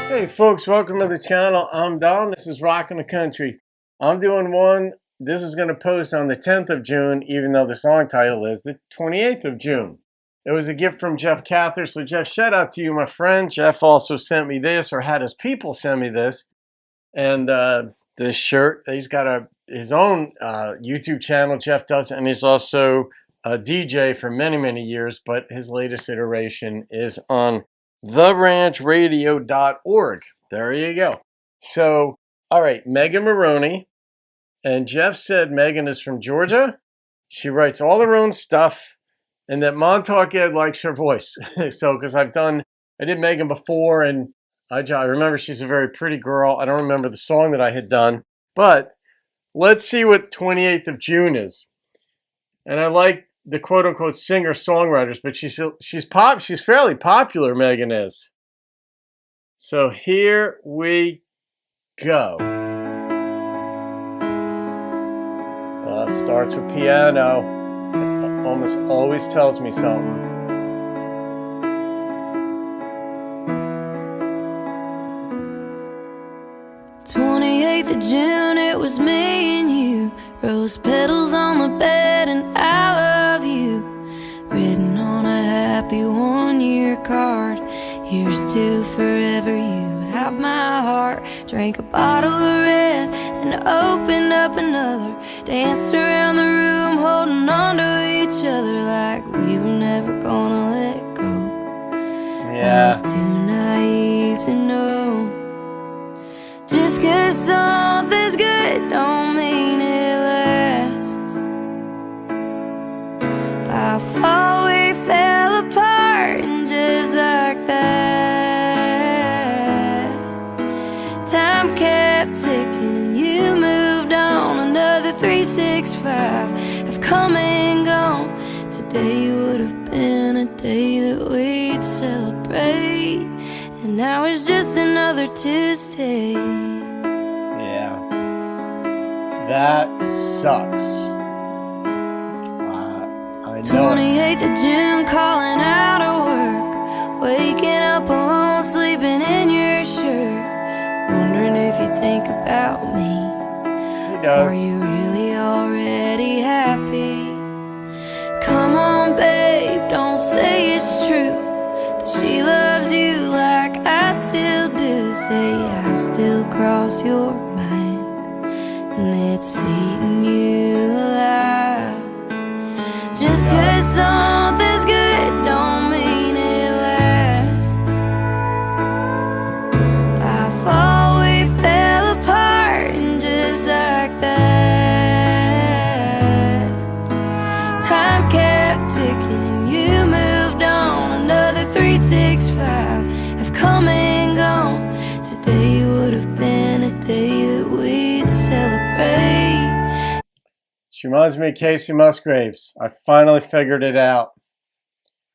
Hey folks, welcome to the channel. I'm Don. This is Rockin' the Country. I'm doing one. This is going to post on the 10th of June, even though the song title is the 28th of June. It was a gift from Jeff Cather. So Jeff, shout out to you, my friend. Jeff also sent me this, or had his people send me this. And this shirt, he's got his own YouTube channel, Jeff does, and he's also a DJ for many, many years, but his latest iteration is on theranchladio.org. There you go. So, all right, Megan Moroney. And Jeff said Megan is from Georgia. She writes all her own stuff, and that Montauk Ed likes her voice. So, because I did Megan before, and I remember she's a very pretty girl. I don't remember the song that I had done, but let's see what 28th of June is. And I like the quote-unquote singer-songwriters, but she's fairly popular, Megan is. So here we go. Starts with piano. It almost always tells me something. Of June, it was me and you. Rose petals on the bed, and I love you. Written on a happy one-year card. Here's to forever, you have my heart. Drank a bottle of red, then opened up another. Danced around the room, holding on to each other like we were never gonna let go. Yeah. I was too naive to know. Just 'cause something's good don't mean it lasts. By fall we fell apart, and just like that, time kept ticking and you moved on. Another 365 have come and gone. Today would have been a day that we'd celebrate, and now it's just another Tuesday. Yeah. That sucks. I know. 28th of June, calling out of work. Waking up alone, sleeping in your shirt. Wondering if you think about me. He does. Are you really already happy? Come on, babe, don't say it's true that she loves you like I still do. Say I still cross your mind, and it's eating you alive. Just 'cause something's good don't mean it lasts. By fall we fell apart, and just like that, time kept ticking and you moved on. Another 365 have come and gone. Today would have been a day that we'd celebrate. She reminds me of Casey Musgraves. I finally figured it out.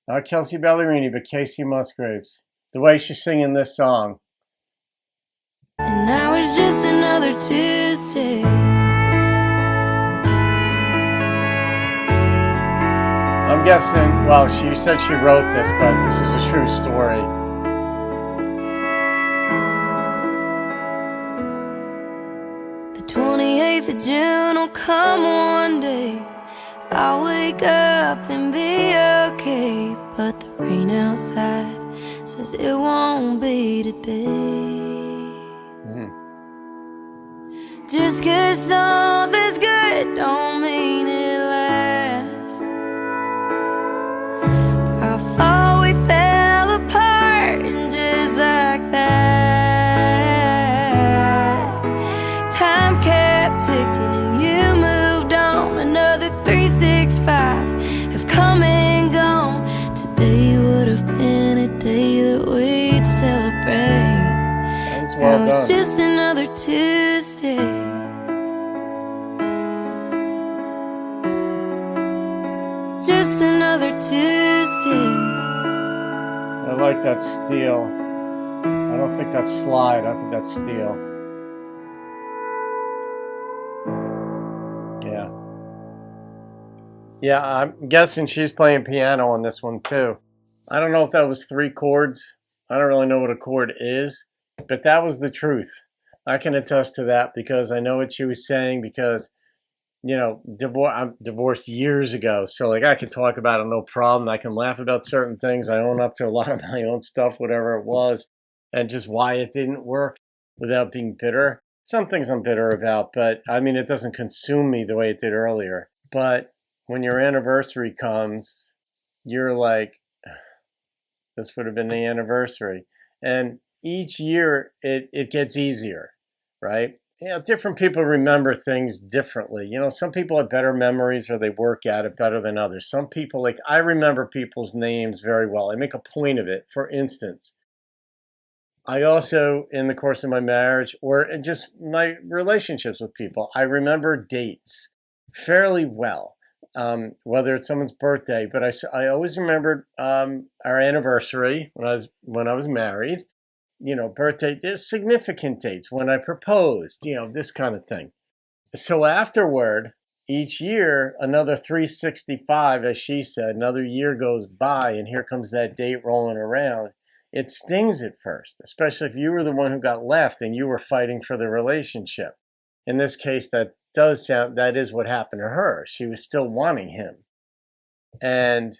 Not Kelsey Ballerini, but Casey Musgraves. The way she's singing this song. And now it's just another Tuesday. I'm guessing, well, she said she wrote this, but this is a true story. The 28th of June will come one day. I'll wake up and be okay, but the rain outside says it won't be today. Just 'cause something's good don't mean it lasts. By fall we fell apart, and just like that, time kept ticking and you moved on. Another 365 have come and gone. Today would have been a day that we'd celebrate. That's well now done. it's just another Tuesday. Just another Tuesday. I like that steel. I don't think that's slide. I think that's steel. Yeah. Yeah, I'm guessing she's playing piano on this one too. I don't know if that was 3 chords. I don't really know what a chord is, but that was the truth. I can attest to that because I know what she was saying because, I'm divorced years ago. So like I can talk about it no problem. I can laugh about certain things. I own up to a lot of my own stuff, whatever it was, and just why it didn't work without being bitter. Some things I'm bitter about, but I mean, it doesn't consume me the way it did earlier. But when your anniversary comes, you're like, this would have been the anniversary. And each year it gets easier, right? Different people remember things differently. Some people have better memories or they work at it better than others. Some people, like I remember people's names very well. I make a point of it. For instance, I also, in the course of my marriage or just my relationships with people, I remember dates fairly well, whether it's someone's birthday. But I always remembered our anniversary when I was married. Birthday, significant dates when I proposed. This kind of thing. So afterward, each year, another 365, as she said, another year goes by, and here comes that date rolling around. It stings at first, especially if you were the one who got left and you were fighting for the relationship. In this case, that is what happened to her. She was still wanting him. And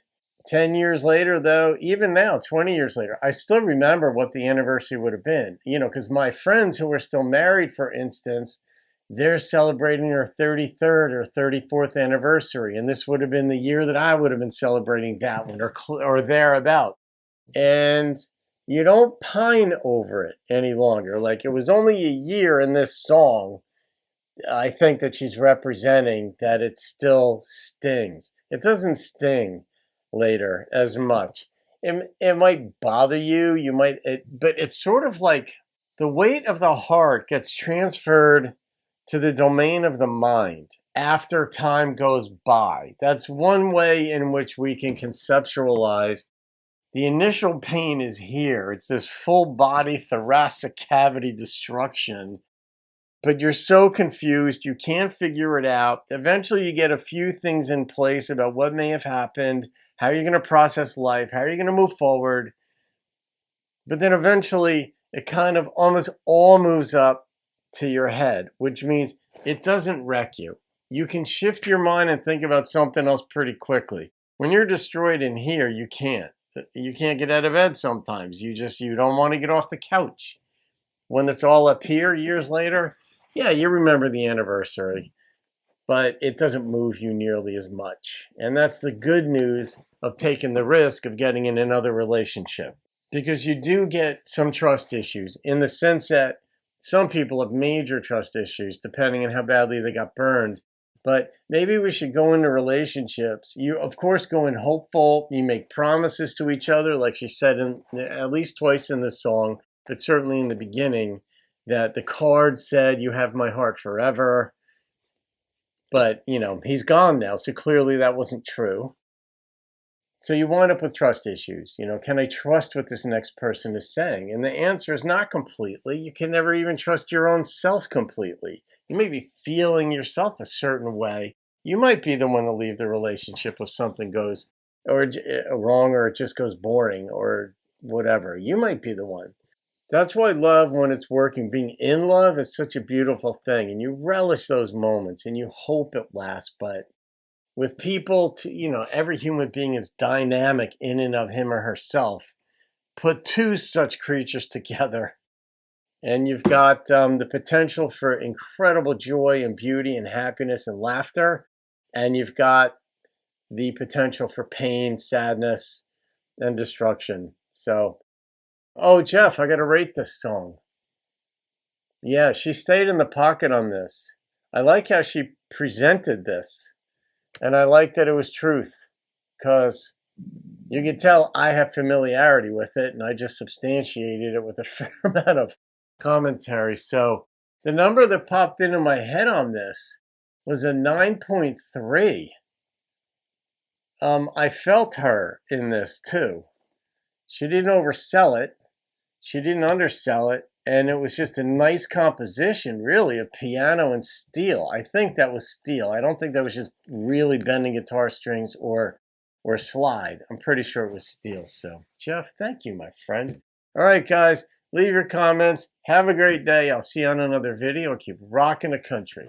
10 years later, though, even now, 20 years later, I still remember what the anniversary would have been. Because my friends who are still married, for instance, they're celebrating their 33rd or 34th anniversary. And this would have been the year that I would have been celebrating that one or thereabout. And you don't pine over it any longer. Like it was only a year in this song. I think that she's representing that it still stings. It doesn't sting later as much. It might bother you. But it's sort of like the weight of the heart gets transferred to the domain of the mind after time goes by. That's one way in which we can conceptualize the initial pain is here. It's this full body thoracic cavity destruction, but you're so confused, you can't figure it out. Eventually, you get a few things in place about what may have happened, how you're going to process life, how you're going to move forward. But then eventually, it kind of almost all moves up to your head, which means it doesn't wreck you. You can shift your mind and think about something else pretty quickly. When you're destroyed in here, you can't. You can't get out of bed sometimes. You don't want to get off the couch. When it's all up here years later, yeah, you remember the anniversary, but it doesn't move you nearly as much. And that's the good news of taking the risk of getting in another relationship. Because you do get some trust issues in the sense that some people have major trust issues depending on how badly they got burned. But maybe we should go into relationships. You, of course, go in hopeful. You make promises to each other, like she said at least twice in this song, but certainly in the beginning, that the card said, "You have my heart forever." But, he's gone now, so clearly that wasn't true. So you wind up with trust issues. Can I trust what this next person is saying? And the answer is not completely. You can never even trust your own self completely. You may be feeling yourself a certain way. You might be the one to leave the relationship if something goes wrong or it just goes boring or whatever. You might be the one. That's why love, when it's working, being in love is such a beautiful thing. And you relish those moments and you hope it lasts. But with people, every human being is dynamic in and of him or herself. Put two such creatures together, and you've got the potential for incredible joy and beauty and happiness and laughter, and you've got the potential for pain, sadness, and destruction. So, oh, Jeff, I got to rate this song. Yeah, she stayed in the pocket on this. I like how she presented this. And I like that it was truth, because you can tell I have familiarity with it, and I just substantiated it with a fair amount of commentary. So the number that popped into my head on this was a 9.3. I felt her in this too. She didn't oversell it. She didn't undersell it. And it was just a nice composition, really, of piano and steel. I think that was steel. I don't think that was just really bending guitar strings or slide. I'm pretty sure it was steel. So, Jeff, thank you, my friend. All right, guys, leave your comments. Have a great day. I'll see you on another video. Keep rocking the country.